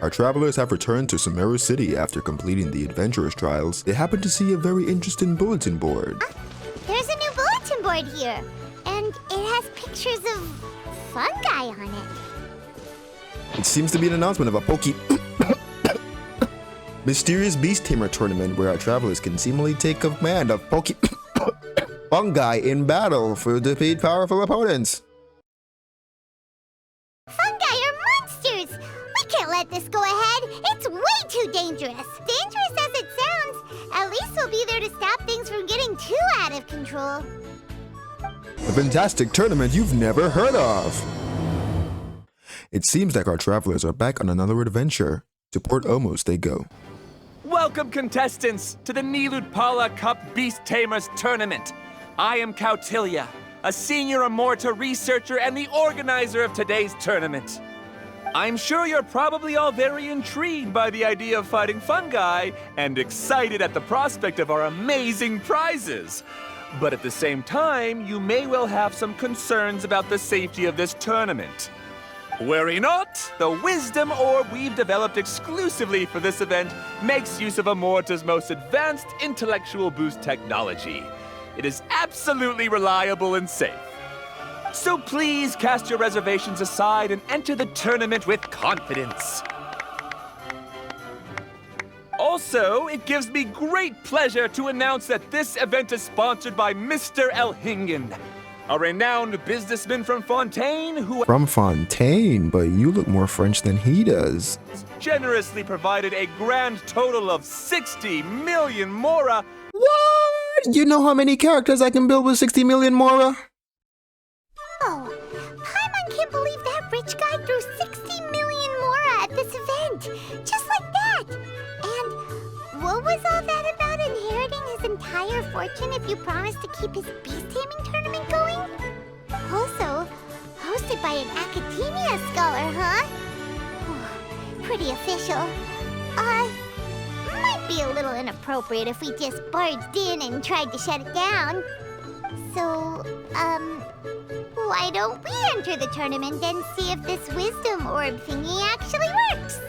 Our travelers have returned to Sumeru City after completing the adventurous trials. They happen to see a very interesting bulletin board. There's a new bulletin board here, and it has pictures of fungi on it. It seems to be an announcement of a mysterious beast tamer tournament where our travelers can seemingly take command of fungi in battle to defeat powerful opponents. Fungi are monsters! We can't let this go ahead. It's way too dangerous. Dangerous as it sounds, at least we'll be there to stop things from getting too out of control. A fantastic tournament you've never heard of. It seems like our travelers are back on another adventure. To Port Omos they go. Welcome, contestants, to the Niludpala Cup Beast Tamers Tournament. I am Kautilya, a senior Amorta researcher and the organizer of today's tournament. I'm sure you're probably all very intrigued by the idea of fighting fungi and excited at the prospect of our amazing prizes. But at the same time, you may well have some concerns about the safety of this tournament. Worry not! The Wisdom Orb we've developed exclusively for this event makes use of Amorta's most advanced intellectual boost technology. It is absolutely reliable and safe. So please cast your reservations aside and enter the tournament with confidence. Also, it gives me great pleasure to announce that this event is sponsored by Mr. Elhingen, a renowned businessman from Fontaine who From Fontaine, but you look more French than he does. has generously provided a grand total of 60 million mora. What? You know how many characters I can build with 60 million mora? Oh, Paimon can't believe that rich guy threw 60 million mora at this event. Just like that. And what was all that about inheriting his entire fortune if you promised to keep his beast taming tournament going? Also, hosted by an academia scholar, huh? Pretty official. Might be a little inappropriate if we just barged in and tried to shut it down. So, why don't we enter the tournament and see if this wisdom orb thingy actually works?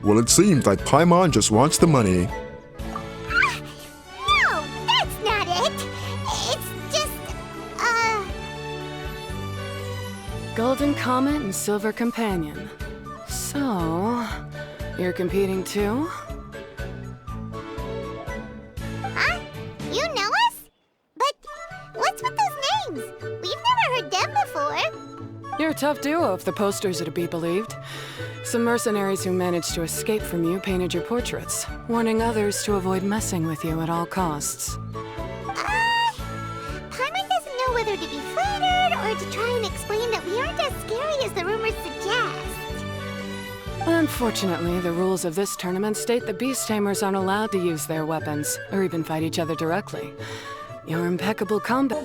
Well, it seems like Paimon just wants the money. No, that's not it. It's just, Golden Comet and Silver Companion. So, you're competing too? Huh? You know us? But what's with those names? We've never heard them before. You're a tough duo if the posters are to be believed. Some mercenaries who managed to escape from you painted your portraits, warning others to avoid messing with you at all costs. Paimon doesn't know whether to be flattered or to try and explain that we aren't as scary as the rumors suggest. Unfortunately, the rules of this tournament state that beast tamers aren't allowed to use their weapons, or even fight each other directly. Your impeccable combat.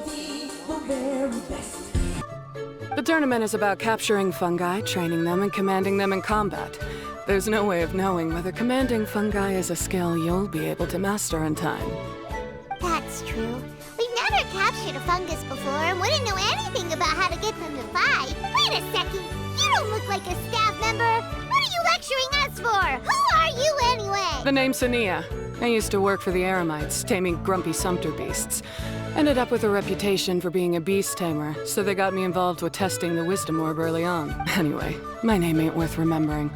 The tournament is about capturing fungi, training them, and commanding them in combat. There's no way of knowing whether commanding fungi is a skill you'll be able to master in time. That's true. We've never captured a fungus before and wouldn't know anything about how to get them to fight. Wait a second. You don't look like a staff member. What are you lecturing us for? Who are you anyway? The name's Sania. I used to work for the Eremites, taming grumpy sumpter beasts. Ended up with a reputation for being a beast tamer, so they got me involved with testing the wisdom orb early on. Anyway, my name ain't worth remembering.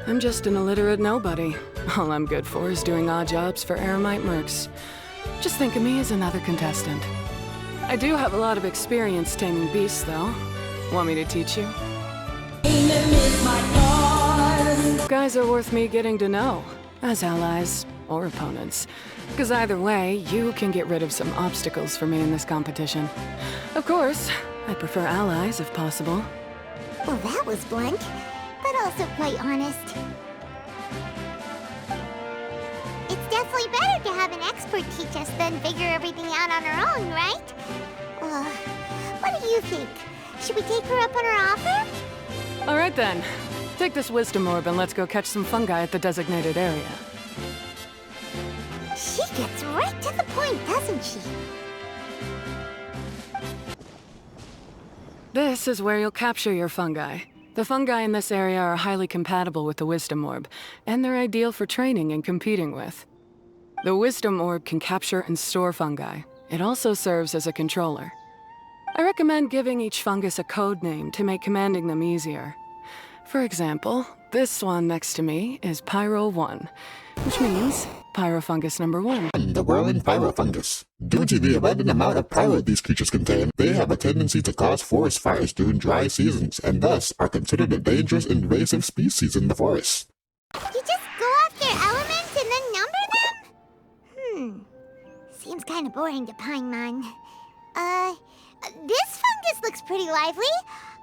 I'm just an illiterate nobody. All I'm good for is doing odd jobs for Eremite mercs. Just think of me as another contestant. I do have a lot of experience taming beasts, though. Want me to teach you? Guys are worth me getting to know, as allies or opponents. Because either way, you can get rid of some obstacles for me in this competition. Of course, I prefer allies if possible. Well, that was blunt, but also quite honest. It's definitely better to have an expert teach us than figure everything out on our own, right? What do you think? Should we take her up on her offer? All right then. Take this wisdom orb and let's go catch some fungi at the designated area. She gets right to the point, doesn't she? This is where you'll capture your fungi. The fungi in this area are highly compatible with the Wisdom Orb, and they're ideal for training and competing with. The Wisdom Orb can capture and store fungi. It also serves as a controller. I recommend giving each fungus a code name to make commanding them easier. For example, this one next to me is Pyro-1, which means Pyrofungus number 1. The whirling pyrofungus. Due to the abundant amount of pyro these creatures contain, they have a tendency to cause forest fires during dry seasons, and thus are considered a dangerous invasive species in the forest. You just go off their elements and then number them? Seems kind of boring to Paimon. This fungus looks pretty lively.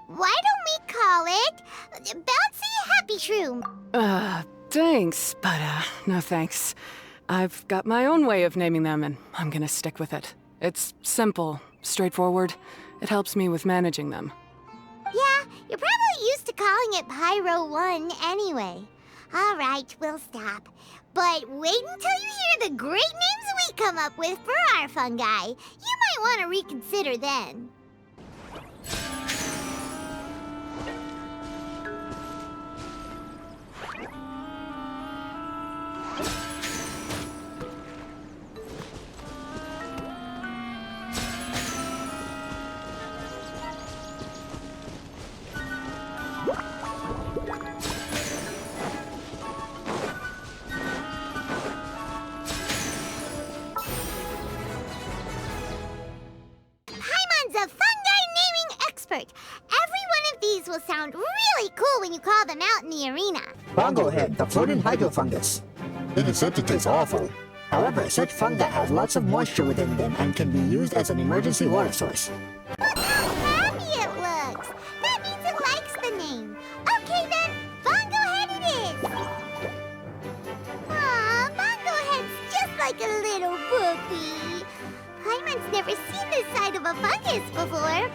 Why don't we call it Bouncy Happy Shroom? Thanks, but no thanks. I've got my own way of naming them, and I'm gonna stick with it. It's simple, straightforward. It helps me with managing them. Yeah, you're probably used to calling it Pyro-1 anyway. All right, we'll stop. But wait until you hear the great names we come up with for our fungi. You might want to reconsider then. Paimon's a fungi naming expert. Every one of these will sound really cool when you call them out in the arena. Bongo head, the floating hydrofungus. It is said to taste awful. However, such fungi have lots of moisture within them and can be used as an emergency water source. Look how happy it looks. That means it likes the name. Okay then, Bongo Head it is. Aw, Bongo Head's just like a little puppy. Paimon's never seen this side of a fungus before.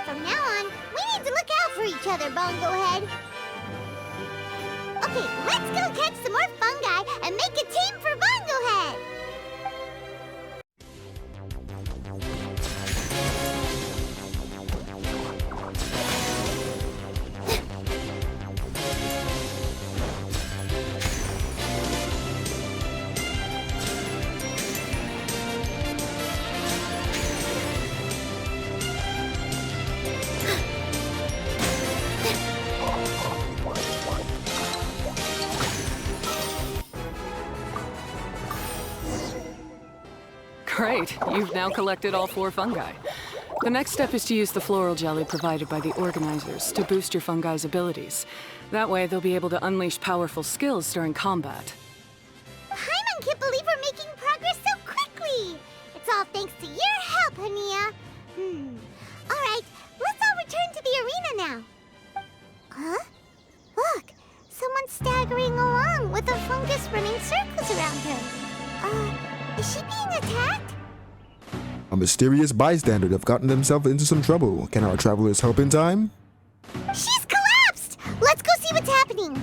From now on, we need to look out for each other, Bongo Head. Okay, let's go catch some more fungi and make a team for Bongo Head. Great, you've now collected all 4 fungi. The next step is to use the floral jelly provided by the organizers to boost your fungi's abilities. That way, they'll be able to unleash powerful skills during combat. Paimon can't believe we're making progress so quickly. It's all thanks to your help, Hania. All right, let's all return to the arena now. Huh? Look, someone's staggering along with a fungus running circles around her. Is she being attacked? A mysterious bystander have gotten themselves into some trouble. Can our travelers help in time? She's collapsed! Let's go see what's happening.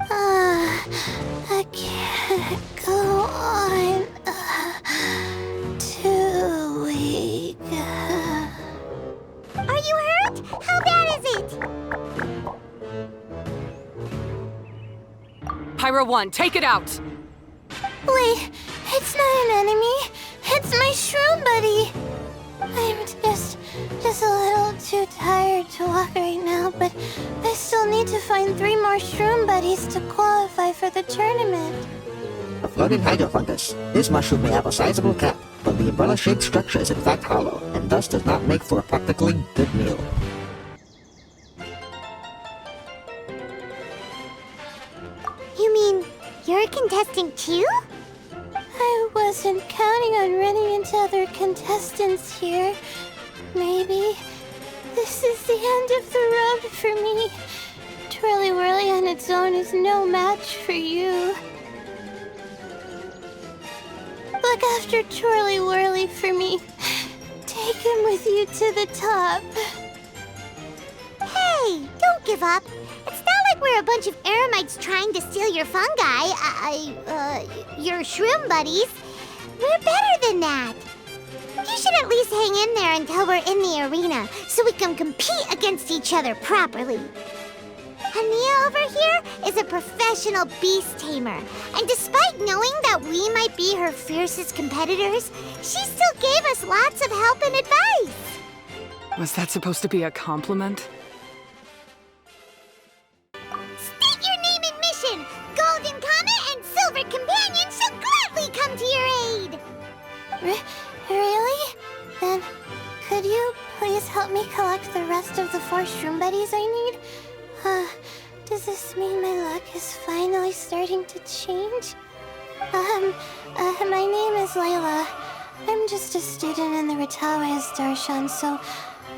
I can't go on. Too weak. Are you hurt? How bad is it? Pyro-1, take it out! Wait, it's not an enemy. It's my shroom buddy. I'm just a little too tired to walk right now, but I still need to find 3 more shroom buddies to qualify for the tournament. The floating hydrofungus. This mushroom may have a sizable cap, but the umbrella-shaped structure is in fact hollow, and thus does not make for a practically good meal. You mean you're a contestant too? I wasn't counting on running into other contestants here. Maybe this is the end of the road for me. Twirly Whirly on its own is no match for you. Look after Twirly Whirly for me. Take him with you to the top. Hey, don't give up. It's not like we're a bunch of eremites trying to steal your fungi, your shroom buddies. We're better than that. should at least hang in there until we're in the arena, so we can compete against each other properly. Hania over here is a professional beast tamer, and despite knowing that we might be her fiercest competitors, she still gave us lots of help and advice. Was that supposed to be a compliment? State your name and mission. Golden Comet and Silver Companion shall gladly come to your aid. Really? Then, could you please help me collect the rest of the 4 shroom buddies I need? Does this mean my luck is finally starting to change? My name is Layla. I'm just a student in the Ratawe Darshan, so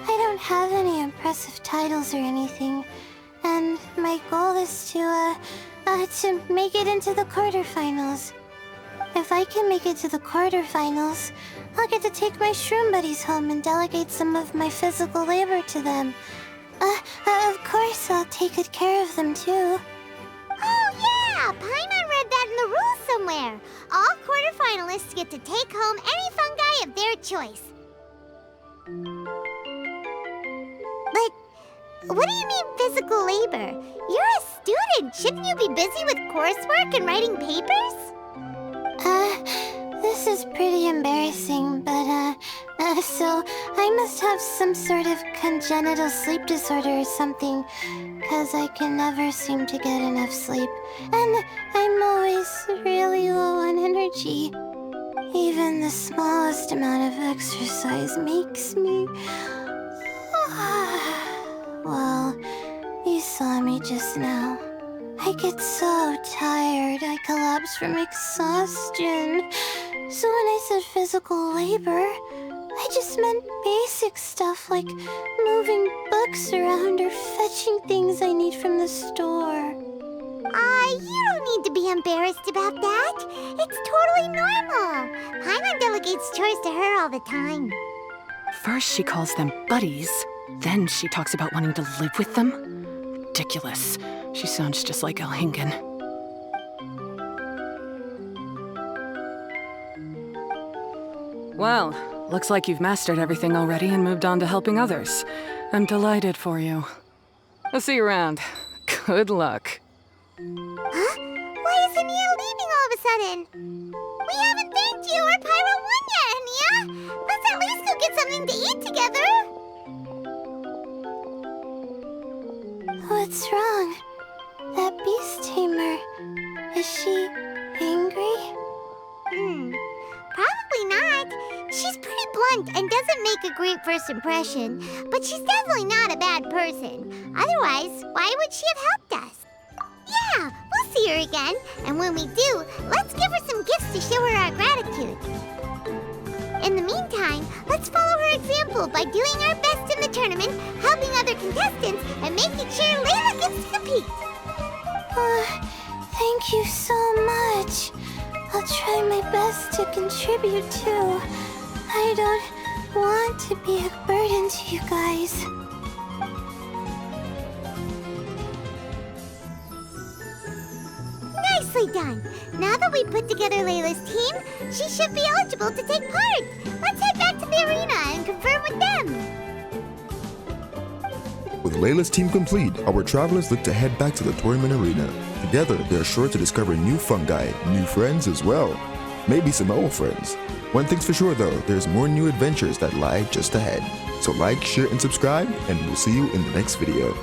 I don't have any impressive titles or anything. And my goal is to make it into the quarterfinals. If I can make it to the quarterfinals, I'll get to take my shroom buddies home and delegate some of my physical labor to them. Of course, I'll take good care of them, too. Oh, yeah! Paimon read that in the rules somewhere. All quarterfinalists get to take home any fungi of their choice. But what do you mean physical labor? You're a student. Shouldn't you be busy with coursework and writing papers? This is pretty embarrassing, but, so I must have some sort of congenital sleep disorder or something, 'cause I can never seem to get enough sleep, and I'm always really low on energy. Even the smallest amount of exercise makes me... Well, you saw me just now. I get so tired, I collapse from exhaustion. So when I said physical labor, I just meant basic stuff like moving books around or fetching things I need from the store. You don't need to be embarrassed about that. It's totally normal. Paimon delegates chores to her all the time. First she calls them buddies, then she talks about wanting to live with them? Ridiculous. She sounds just like Elhingen. Well, looks like you've mastered everything already and moved on to helping others. I'm delighted for you. I'll see you around. Good luck. Huh? Why is Hania leaving all of a sudden? We haven't thanked you or Pyro 1 yet, Hania! Let's at least go get something to eat together! What's wrong? That beast tamer, is she angry? Probably not. She's pretty blunt and doesn't make a great first impression, but she's definitely not a bad person. Otherwise, why would she have helped us? Yeah, we'll see her again, and when we do, let's give her some gifts to show her our gratitude. In the meantime, let's follow her example by doing our best in the tournament, helping other contestants, and making sure Layla gets to compete. Thank you so much. I'll try my best to contribute too. I don't want to be a burden to you guys. Nicely done. Now that we put together Layla's team, she should be eligible to take part. Let's head back to the arena and confirm with them. With Layla's team complete, our travelers look to head back to the tournament arena. Together, they are sure to discover new fungi, new friends as well. Maybe some old friends. One thing's for sure though, there's more new adventures that lie just ahead. So like, share, and subscribe, and we'll see you in the next video.